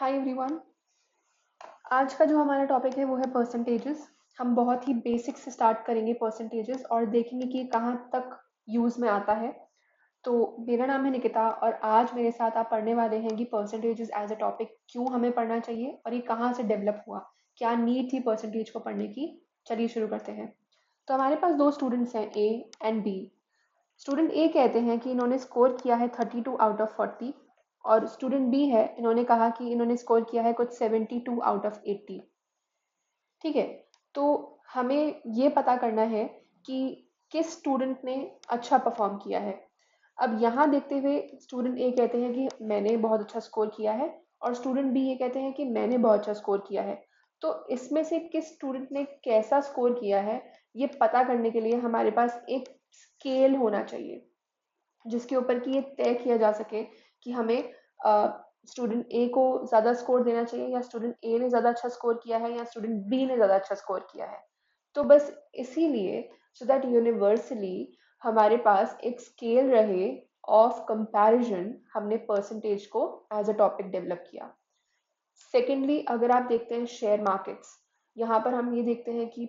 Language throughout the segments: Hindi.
Hi everyone. आज का जो हमारा टॉपिक है वो है परसेंटेजेस। हम बहुत ही बेसिक से स्टार्ट करेंगे परसेंटेजेस और देखेंगे कि कहाँ तक यूज़ में आता है। तो मेरा नाम है निकिता और आज मेरे साथ आप पढ़ने वाले हैं कि परसेंटेजेस एज अ टॉपिक क्यों हमें पढ़ना चाहिए और ये कहाँ से डेवलप हुआ, क्या नीड थी परसेंटेज को पढ़ने की। चलिए शुरू करते हैं। तो हमारे पास दो स्टूडेंट्स हैं, ए एंड बी। स्टूडेंट ए कहते हैं कि इन्होंने स्कोर किया है 32 आउट ऑफ 40 और स्टूडेंट बी है, इन्होंने कहा कि इन्होंने स्कोर किया है कुछ 72 आउट ऑफ 80। ठीक है। तो हमें ये पता करना है कि किस स्टूडेंट ने अच्छा परफॉर्म किया है। अब यहाँ देखते हुए स्टूडेंट ए कहते हैं कि मैंने बहुत अच्छा स्कोर किया है और स्टूडेंट बी ये कहते हैं कि मैंने बहुत अच्छा स्कोर किया है। तो इसमें से किस स्टूडेंट ने कैसा स्कोर किया है ये पता करने के लिए हमारे पास एक स्केल होना चाहिए जिसके ऊपर कि ये तय किया जा सके कि हमें स्टूडेंट ए को ज़्यादा स्कोर देना चाहिए या स्टूडेंट ए ने ज़्यादा अच्छा स्कोर किया है या स्टूडेंट बी ने ज़्यादा अच्छा स्कोर किया है। तो बस इसीलिए सो दैट यूनिवर्सली हमारे पास एक स्केल रहे ऑफ कंपैरिजन, हमने परसेंटेज को एज अ टॉपिक डेवलप किया। सेकेंडली अगर आप देखते हैं शेयर मार्केट्स, यहाँ पर हम ये देखते हैं कि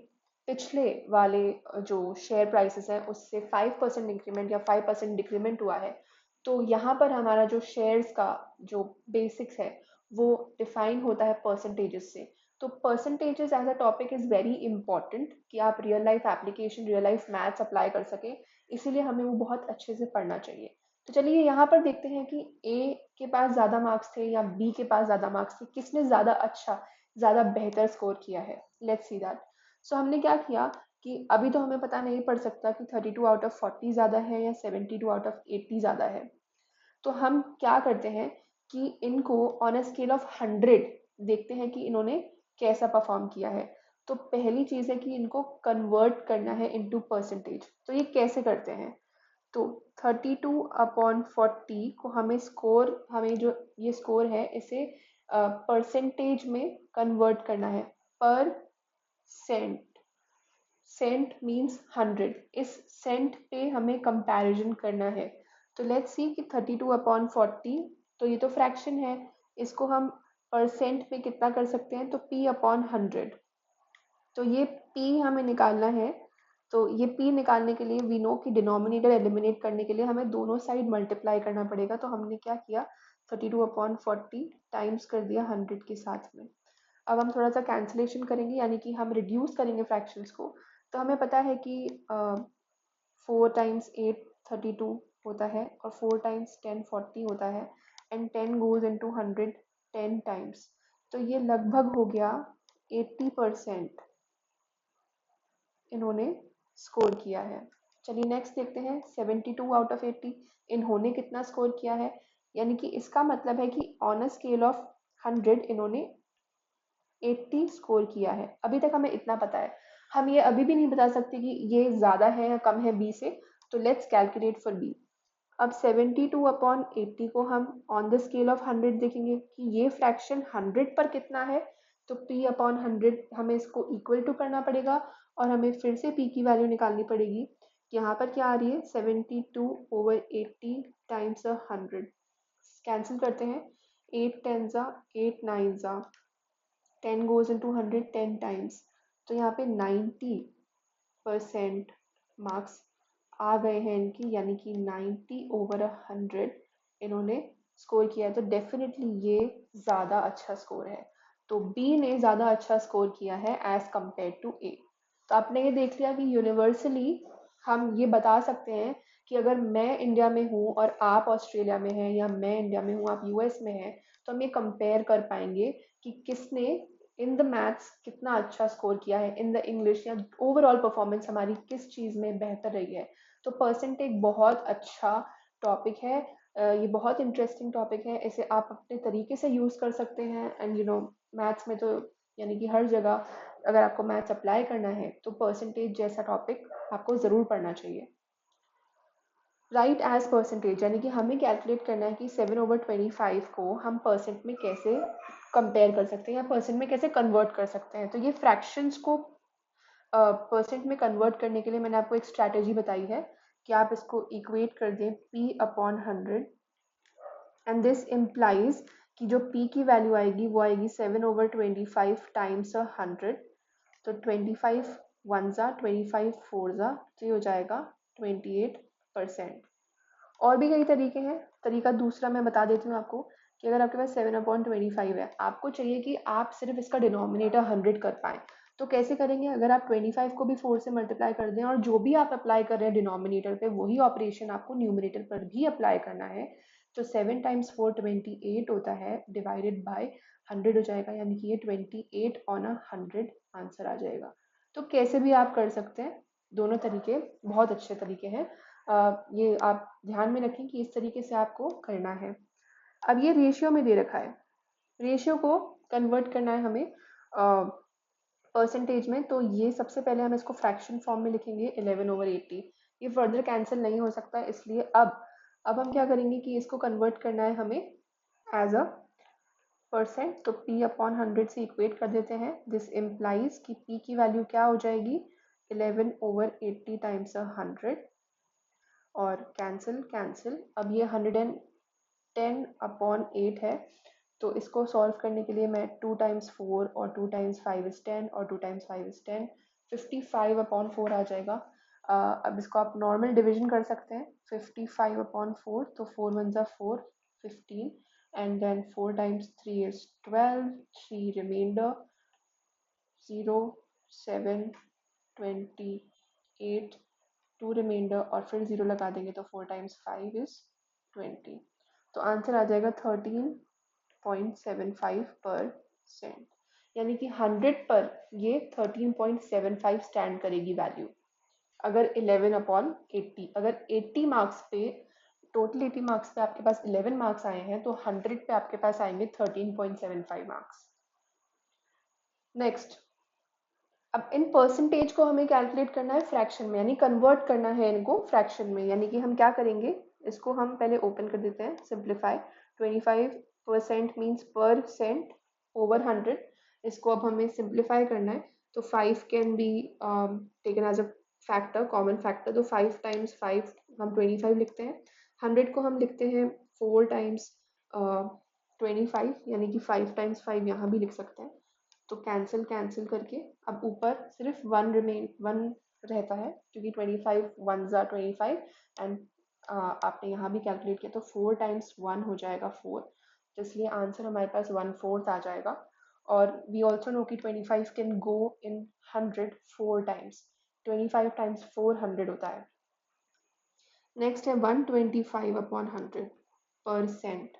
पिछले वाले जो शेयर प्राइसेस हैं उससे 5% इंक्रीमेंट या 5% डिक्रीमेंट हुआ है। तो यहाँ पर हमारा जो शेयर्स का जो बेसिक्स है वो डिफाइन होता है परसेंटेजेस से। तो percentages as a topic is very important कि आप real life application, real life maths apply कर सकें, इसीलिए हमें वो बहुत अच्छे से पढ़ना चाहिए। तो चलिए यहाँ पर देखते हैं कि ए के पास ज़्यादा मार्क्स थे या बी के पास ज़्यादा मार्क्स थे, किसने ज़्यादा अच्छा, ज़्यादा बेहतर स्कोर किया है। Let's see that. सो हमने क्या किया कि अभी तो हमें पता नहीं पड़ सकता कि 32 आउट ऑफ 40 ज़्यादा है या 72 आउट ऑफ 80 ज़्यादा है। तो हम क्या करते हैं कि इनको ऑन अ स्केल ऑफ 100 देखते हैं कि इन्होंने कैसा परफॉर्म किया है। तो पहली चीज़ है कि इनको कन्वर्ट करना है इनटू परसेंटेज। तो ये कैसे करते हैं? तो 32/40 को हमें जो ये स्कोर है इसे परसेंटेज में कन्वर्ट करना है। पर सेंट, सेंट मीन्स 100, इस सेंट पे हमें कंपैरिजन करना है। तो लेट्स सी कि 32/40, तो ये तो फ्रैक्शन है, इसको हम परसेंट में कितना कर सकते हैं, तो p/100। तो ये p हमें निकालना है। तो ये p निकालने के लिए वी नो कि डिनोमिनेटर एलिमिनेट करने के लिए हमें दोनों साइड मल्टीप्लाई करना पड़ेगा। तो हमने क्या किया, 32/40 टाइम्स कर दिया 100 के साथ में। अब हम थोड़ा सा कैंसिलेशन करेंगे, यानी कि हम रिड्यूस करेंगे फ्रैक्शंस को। तो हमें पता है कि 4 टाइम्स 8 32 होता है और 4 टाइम्स 10 40 होता है एंड 10 गोज इनटू 100 10 टाइम्स। तो ये लगभग हो गया 80% इन्होंने स्कोर किया है। चलिए नेक्स्ट देखते हैं, 72 आउट ऑफ 80 इन्होंने कितना स्कोर किया है। यानी कि इसका मतलब है कि ऑन अ स्केल ऑफ 100 इन्होंने 80 स्कोर किया है। अभी तक हमें इतना पता है, हम ये अभी भी नहीं बता सकते कि ये ज़्यादा है या कम है बी से। तो लेट्स कैलकुलेट फॉर बी। अब 72/80 को हम ऑन द स्केल ऑफ 100 देखेंगे कि ये फ्रैक्शन 100 पर कितना है। तो p/100 हमें इसको इक्वल टू करना पड़ेगा और हमें फिर से p की वैल्यू निकालनी पड़ेगी। यहाँ पर क्या आ रही है, 72/80 टाइम्स 100। कैंसिल करते हैं, 8 10 8 9 10 गोज इनटू 100 10 टाइम्स। तो यहाँ पे 90% मार्क्स आ गए हैं इनकी, यानी कि 90/100 इन्होंने स्कोर किया है। तो डेफिनेटली ये ज़्यादा अच्छा स्कोर है। तो बी ने ज़्यादा अच्छा स्कोर किया है एज कंपेयर टू ए। तो आपने ये देख लिया कि यूनिवर्सली हम ये बता सकते हैं कि अगर मैं इंडिया में हूँ और आप ऑस्ट्रेलिया में हैं, या मैं इंडिया में हूँ आप यूएस में हैं, तो हम ये कंपेयर कर पाएंगे कि किसने इन द मैथ्स कितना अच्छा स्कोर किया है, इन द इंग्लिश या ओवरऑल परफॉर्मेंस हमारी किस चीज़ में बेहतर रही है। तो परसेंटेज बहुत अच्छा टॉपिक है। ये बहुत इंटरेस्टिंग टॉपिक है, इसे आप अपने तरीके से यूज़ कर सकते हैं। एंड मैथ्स में तो यानी कि हर जगह अगर आपको मैथ्स अप्लाई करना है तो परसेंटेज जैसा टॉपिक आपको ज़रूर पढ़ना चाहिए। राइट एज परसेंटेज, यानी कि हमें कैलकुलेट करना है कि 7/25 को हम परसेंट में कैसे कंपेयर कर सकते हैं या परसेंट में कैसे कन्वर्ट कर सकते हैं। तो ये फ्रैक्शंस को परसेंट में कन्वर्ट करने के लिए मैंने आपको एक स्ट्रैटेजी बताई है कि आप इसको इक्वेट कर दें p/100 एंड दिस इम्प्लाइज कि जो p की वैल्यू आएगी वो आएगी 7/25 टाइम्स 100। तो 25 1 ज़ा 25 4 ज़ा, तो ये हो जाएगा 28%। और भी कई तरीके हैं। तरीका दूसरा मैं बता देती हूँ आपको कि अगर आपके पास 7/25 है, आपको चाहिए कि आप सिर्फ इसका डिनोमिनेटर 100 कर पाएँ। तो कैसे करेंगे? अगर आप 25 को भी 4 से मल्टीप्लाई कर दें और जो भी आप अप्लाई कर रहे हैं डिनोमिनेटर पे वही ऑपरेशन आपको न्यूमरेटर पर भी अप्लाई करना है। तो 7 टाइम्स 4 28 होता है, डिवाइडेड बाय 100 हो जाएगा, यानी कि ये 28/100 आंसर आ जाएगा। तो कैसे भी आप कर सकते हैं, दोनों तरीके बहुत अच्छे तरीके हैं। ये आप ध्यान में रखें कि इस तरीके से आपको करना है। अब ये रेशियो में दे रखा है, रेशियो को कन्वर्ट करना है हमें परसेंटेज में। तो ये सबसे पहले हम इसको फ्रैक्शन फॉर्म में लिखेंगे 11/80। ये फर्दर कैंसिल नहीं हो सकता, इसलिए अब हम क्या करेंगे कि इसको कन्वर्ट करना है हमें एज अ परसेंट। तो p/100 से इक्वेट कर देते हैं। दिस इम्प्लाइज कि p की वैल्यू क्या हो जाएगी 11/80 टाइम्स 100 और कैंसिल कैंसिल। अब ये 110/8 है, तो इसको सॉल्व करने के लिए मैं 2 टाइम्स 4 और 2 टाइम्स 5 इज 10 और 2 टाइम्स 5 इज 10, 55/4 आ जाएगा। अब इसको आप नॉर्मल डिवीजन कर सकते हैं। 55/4, तो 4 1 ज़ा 4, 15 and then 4 times 3 is 12, 3 remainder 0 7 28, 2 remainder और फिर 0 लगा देंगे तो 4 टाइम्स 5 इज 20। तो आंसर आ जाएगा 13.75%, यानी कि 100 पर ये 13.75 स्टैंड करेगी वैल्यू। अगर 11/80, अगर 80 मार्क्स पे, टोटल 80 मार्क्स पे आपके पास 11 मार्क्स आए हैं, तो 100 पे आपके पास आएंगे 13.75 मार्क्स। नेक्स्ट, अब इन परसेंटेज को हमें कैलकुलेट करना है फ्रैक्शन में, यानी कन्वर्ट करना है इनको फ्रैक्शन में। यानी कि हम क्या करेंगे, इसको हम पहले ओपन कर देते हैं, सिंप्लीफाई। 25% means percent over 100। इसको अब हमें सिंप्लीफाई करना है। तो 5 can be taken as a factor, common factor. तो 5 टाइम्स 5 हम 25 लिखते हैं। 100 को हम लिखते हैं 4 टाइम्स 25, यानी कि 5 टाइम्स 5 यहाँ भी लिख सकते हैं। तो कैंसिल कैंसिल करके अब ऊपर सिर्फ 1 रहता है, क्योंकि 25 1 ज़ा 25 एंड आपने यहाँ भी कैलकुलेट किया तो 4 टाइम्स 1 हो जाएगा 4, तो इसलिए आंसर हमारे पास 1/4 आ जाएगा। और वी ऑल्सो नो कि 25 can go in 100 4 times, 25 times 400 होता है। नेक्स्ट है 125/100 परसेंट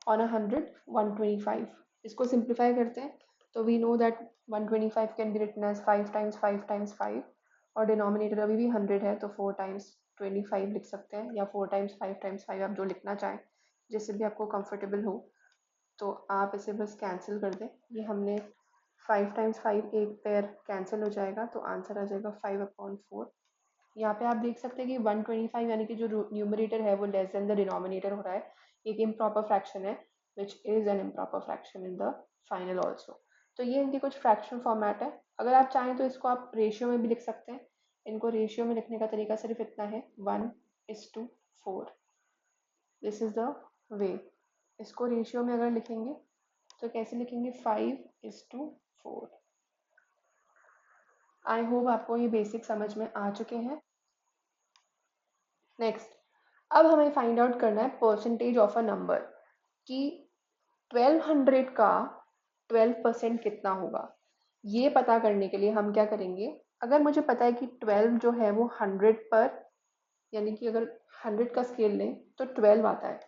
ऑन 100 125। इसको सिंप्लीफाई करते हैं तो we know that 125 can be written as 5 times 5 times 5 और डिनोमिनेटर अभी भी 100 है, तो 4 टाइम्स 25 लिख सकते हैं, या 4 टाइम्स 5 आप जो लिखना चाहें, जिससे भी आपको कंफर्टेबल हो। तो आप इसे बस कैंसिल कर दें। ये हमने 5 टाइम्स 5 एक पेयर कैंसिल हो जाएगा, तो आंसर आ जाएगा 5/4। यहाँ पे आप देख सकते हैं कि 125 यानी कि जो न्यूमरेटर है वो लेस देन द डिनोमिनेटर हो रहा है। एक इम्प्रॉपर फ्रैक्शन है which is an improper fraction in the final also. तो ये इनकी कुछ फ्रैक्शन फॉर्मेट है। अगर आप चाहें तो इसको आप रेशियो में भी लिख सकते हैं। इनको रेशियो में लिखने का तरीका सिर्फ इतना है, 1:4। This is the way. इसको रेशियो में अगर लिखेंगे तो कैसे लिखेंगे, 5:4। आई होप आपको ये बेसिक समझ में आ चुके हैं। नेक्स्ट, अब हमें फाइंड आउट करना है परसेंटेज ऑफ अ नंबर, कि 1200 का 12% कितना होगा। ये पता करने के लिए हम क्या करेंगे, अगर मुझे पता है कि 12 जो है वो 100 पर, यानी कि अगर 100 का स्केल लें तो 12 आता है,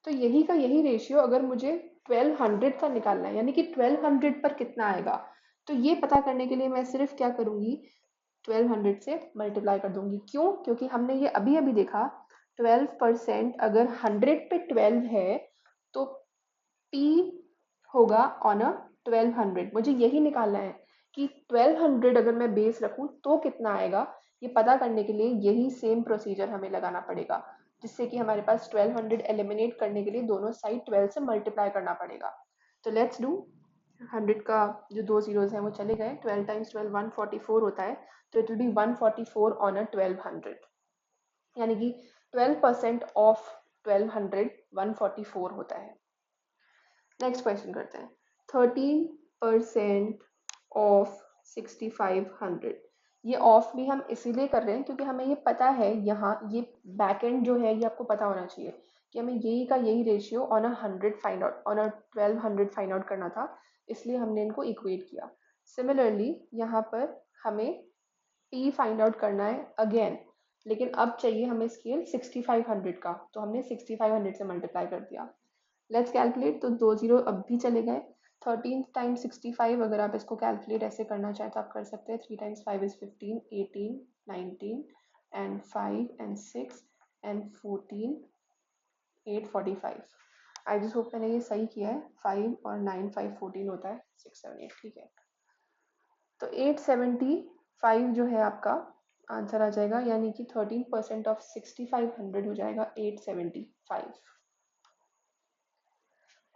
तो यही का यही रेशियो अगर मुझे 1200 का निकालना है, यानी कि 1200 पर कितना आएगा, तो ये पता करने के लिए मैं सिर्फ क्या करूँगी, 1200 से मल्टीप्लाई कर दूंगी। क्यों? क्योंकि हमने ये अभी अभी देखा 12% अगर 100 पे 12 है तो p होगा ऑन अ 1200। मुझे यही निकालना है कि 1200 अगर मैं बेस रखूं तो कितना आएगा। ये पता करने के लिए यही सेम प्रोसीजर हमें लगाना पड़ेगा, जिससे कि हमारे पास 1200 एलिमिनेट करने के लिए दोनों साइड 12 से मल्टीप्लाई करना पड़ेगा। तो लेट्स डू। 100 का जो 2 जीरोज हैं वो चले गए, 12 टाइम्स 12 144 होता है, तो it will be 144 on a 1200, यानी कि 12% ऑफ 1200 144 होता है। नेक्स्ट क्वेश्चन करते हैं। 13% ऑफ 6500। ये ऑफ भी हम इसीलिए कर रहे हैं क्योंकि हमें ये पता है, यहाँ ये बैक एंड जो है ये आपको पता होना चाहिए कि हमें यही का यही ratio on a 100 find out, on a 1200 find out करना था, इसलिए हमने इनको इक्वेट किया। सिमिलरली यहाँ पर हमें पी फाइंड आउट करना है अगेन, लेकिन अब चाहिए हमें स्केल 6500 का, तो हमने 6500 से मल्टीप्लाई कर दिया। Let's calculate. तो 2 जीरो अब भी चले गए। 13 टाइम्स 65, अगर आप इसको कैलकुलेट ऐसे करना चाहें तो आप कर सकते हैं। 3 times 5 is 15, 18, 19 and 5 and 6 and 14, 845। I just hope मैंने ये सही किया है। 5 और 9, 5, 14 होता है, 6, 7, 8, ठीक है। तो 875 जो है आपका आंसर आ जाएगा, यानी कि 13% ऑफ 6500 हो जाएगा 875।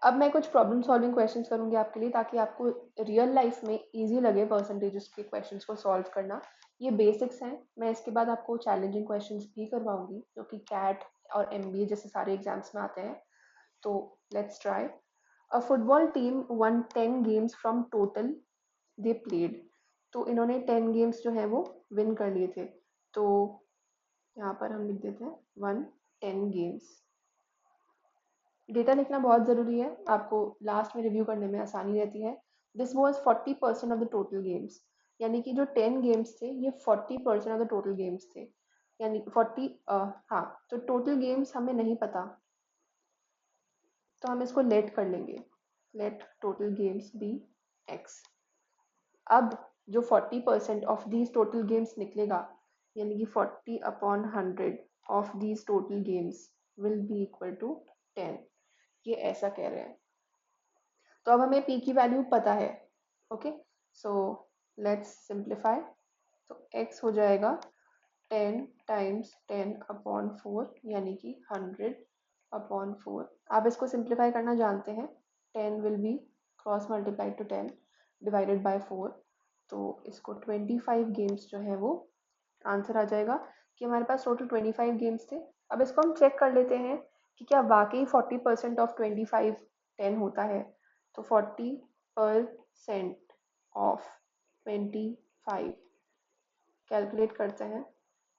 अब मैं कुछ प्रॉब्लम सॉल्विंग क्वेश्चंस करूंगी आपके लिए, ताकि आपको रियल लाइफ में इजी लगे परसेंटेजेस के क्वेश्चंस को सॉल्व करना। ये बेसिक्स हैं, मैं इसके बाद आपको चैलेंजिंग क्वेश्चंस भी करवाऊंगी जो कि कैट और एमबीए जैसे सारे एग्जाम्स में आते हैं। तो let's try. A football team one 10 games from total they played. तो इन्होंने 10 गेम्स जो है वो विन कर लिए थे। तो यहाँ पर हम लिख देते हैं 10 गेम्स। डेटा लिखना बहुत ज़रूरी है, आपको लास्ट में रिव्यू करने में आसानी रहती है। This was 40% of the total games, यानी कि जो 10 गेम्स थे ये 40% ऑफ द टोटल गेम्स थे, यानी 40। हाँ, तो टोटल गेम्स हमें नहीं पता, तो हम इसको लेट कर लेंगे। Let total games be X. अब जो 40% ऑफ दीज टोटल गेम्स निकलेगा, यानी कि 40 upon 100 of these total games will be equal to 10। ये ऐसा कह रहे हैं। तो अब हमें p की वैल्यू पता है। Okay, so let's simplify. तो x हो जाएगा 10 टाइम्स 10 अपॉन 4, यानी कि 100 अपॉन 4। आप इसको सिंप्लीफाई करना जानते हैं। 10 will be cross multiplied to 10 divided by 4। तो इसको 25 गेम्स जो है वो आंसर आ जाएगा कि हमारे पास टोटल 25 गेम्स थे। अब इसको हम चेक कर लेते हैं कि क्या वाकई 40% ऑफ 25 10 होता है। तो 40% ऑफ 25 कैलकुलेट करते हैं।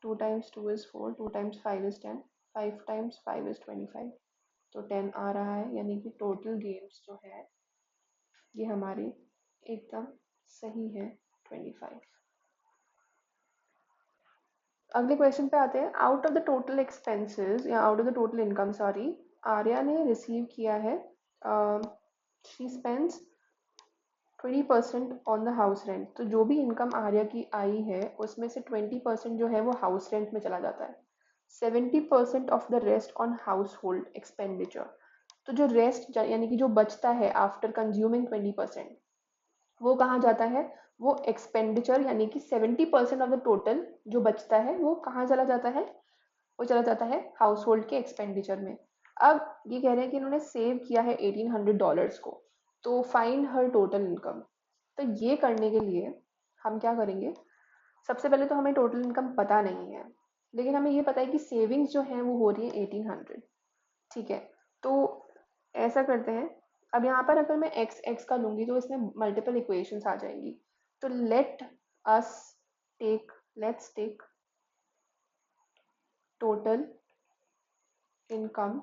2 times 2 is 4, 2 times 5 is 10, 5 times 5 is 25। तो 10 आ रहा है, यानी कि टोटल गेम्स जो है ये हमारी एकदम सही है 25। अगले क्वेश्चन पे आते हैं। Out of the total expenses या out of the total income, sorry, Arya ने रिसीव किया है, she spends 20% on the house rent. तो जो भी इनकम आर्या की आई है उसमें से 20% जो है वो हाउस रेंट में चला जाता है। 70% of the rest on house hold expenditure. तो जो रेस्ट यानी कि जो बचता है आफ्टर कंज्यूमिंग 20%, वो कहाँ जाता है? वो एक्सपेंडिचर, यानी कि 70% ऑफ द टोटल जो बचता है वो कहाँ चला जाता है? वो चला जाता है हाउस होल्ड के एक्सपेंडिचर में। अब ये कह रहे हैं कि इन्होंने सेव किया है $1800 को, तो फाइंड हर टोटल इनकम। तो ये करने के लिए हम क्या करेंगे? सबसे पहले तो हमें टोटल इनकम पता नहीं है, लेकिन हमें ये पता है कि सेविंग्स जो है वो हो रही है 1800। ठीक है, तो ऐसा करते हैं। अब यहाँ पर अगर मैं एक्स एक्स का लूंगी तो इसमें मल्टीपल इक्वेशंस आ जाएंगी। तो us let's take total income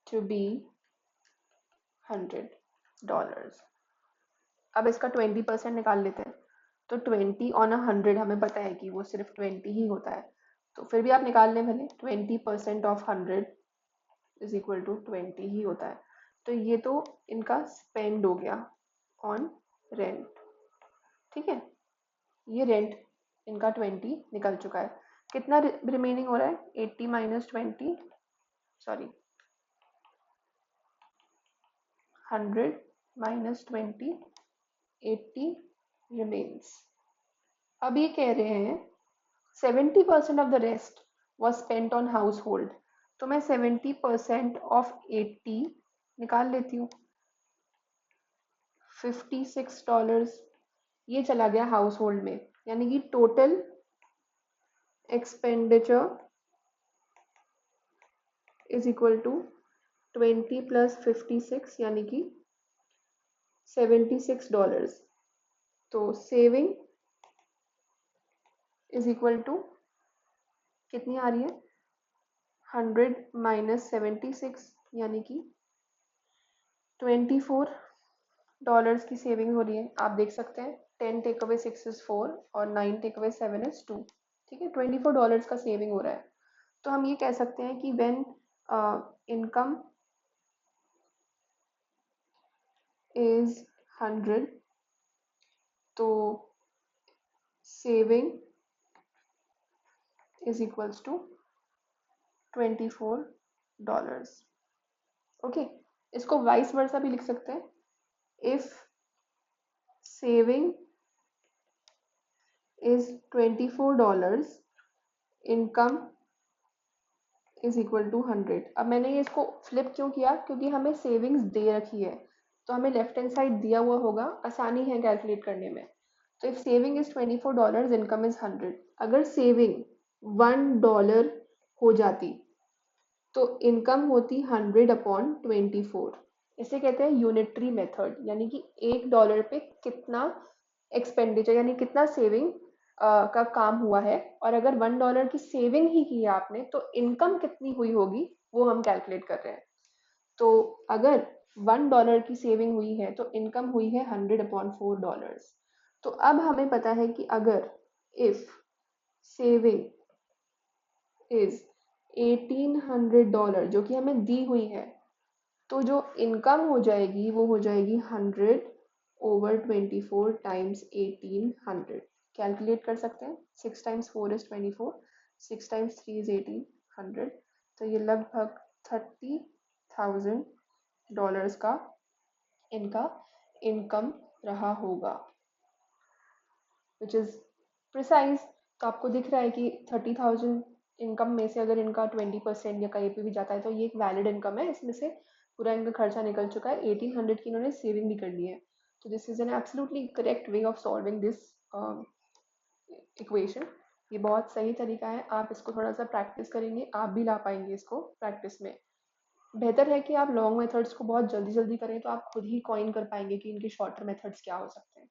to be $100। अब इसका 20% निकाल लेते हैं। तो 20 ऑन 100 हमें पता है कि वो सिर्फ 20 ही होता है, तो फिर भी आप निकाल लें भले। 20% ऑफ 100 इज इक्वल टू 20 ही होता है। तो ये तो इनका स्पेंड हो गया ऑन रेंट। ठीक है, ये रेंट इनका 20 निकल चुका है। कितना रिमेनिंग हो रहा है? 80 माइनस 20, सॉरी 100 माइनस 20, 80 रिमेन्स। अब ये कह रहे हैं 70% of the rest was spent on house hold. तो मैं 70% ऑफ 80 निकाल लेती हूँ। $56 ये चला गया हाउस होल्ड में, यानी कि total expenditure is equal to 20 plus 56 यानी कि $76। तो सेविंग इज इक्वल टू कितनी आ रही है, 100 माइनस 76 यानी कि $24 की सेविंग हो रही है। आप देख सकते हैं 10 टेक अवे 6 इज 4 और 9 टेक अवे 7 इज 2। ठीक है, $24 का सेविंग हो रहा है। तो हम ये कह सकते हैं कि व्हेन इनकम इज 100 तो saving is equals to $24। Okay, इसको वाइस वर्सा भी लिख सकते हैं। If saving is $24, income is equal to 100। अब मैंने ये इसको फ्लिप क्यों किया, क्योंकि हमें सेविंग्स दे रखी है तो हमें लेफ्ट हैंड साइड दिया हुआ होगा, आसानी है कैलकुलेट करने में। तो if saving is $24, income is 100। अगर सेविंग $1 हो जाती तो इनकम होती 100 अपॉन 24। इसे कहते हैं यूनिटरी मेथड, यानी कि $1 पे कितना एक्सपेंडिचर यानी कितना सेविंग का काम हुआ है। और अगर $1 की सेविंग ही की है आपने तो इनकम कितनी हुई होगी वो हम कैलकुलेट कर रहे हैं। तो अगर $1 की सेविंग हुई है तो इनकम हुई है 100 अपॉन $4। तो अब हमें पता है कि अगर इफ सेविंग इज $1800 जो कि हमें दी हुई है, तो जो इनकम हो जाएगी वो हो जाएगी 100 ओवर 24 टाइम्स 1800। कैलकुलेट कर सकते हैं, 6 टाइम्स 4 इज 24, 6 टाइम्स 3 इज 1800। तो ये लगभग $30,000 का इनका इनकम रहा होगा, विच इज़ प्रिसाइज। तो आपको दिख रहा है कि 30,000 इनकम में से अगर इनका 20% या कहीं पे भी जाता है तो ये एक वैलिड इनकम है, इसमें से पूरा इनका खर्चा निकल चुका है, 1800 की इन्होंने सेविंग भी कर ली है। तो this is an absolutely correct way of solving this equation. ये बहुत सही तरीका है, आप इसको थोड़ा सा प्रैक्टिस करेंगे आप भी ला पाएंगे इसको प्रैक्टिस में। बेहतर है कि आप लॉन्ग मेथड्स को बहुत जल्दी जल्दी करें तो आप खुद ही कॉइन कर पाएंगे कि इनके शॉर्टर मेथड्स क्या हो सकते हैं।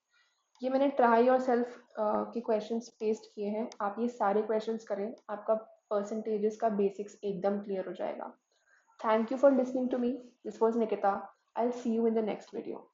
ये मैंने ट्राई और सेल्फ के क्वेश्चंस पेस्ट किए हैं, आप ये सारे क्वेश्चंस करें, आपका परसेंटेजेस का बेसिक्स एकदम क्लियर हो जाएगा। Thank you for listening to me, this was Nikita. I will see you in the next video.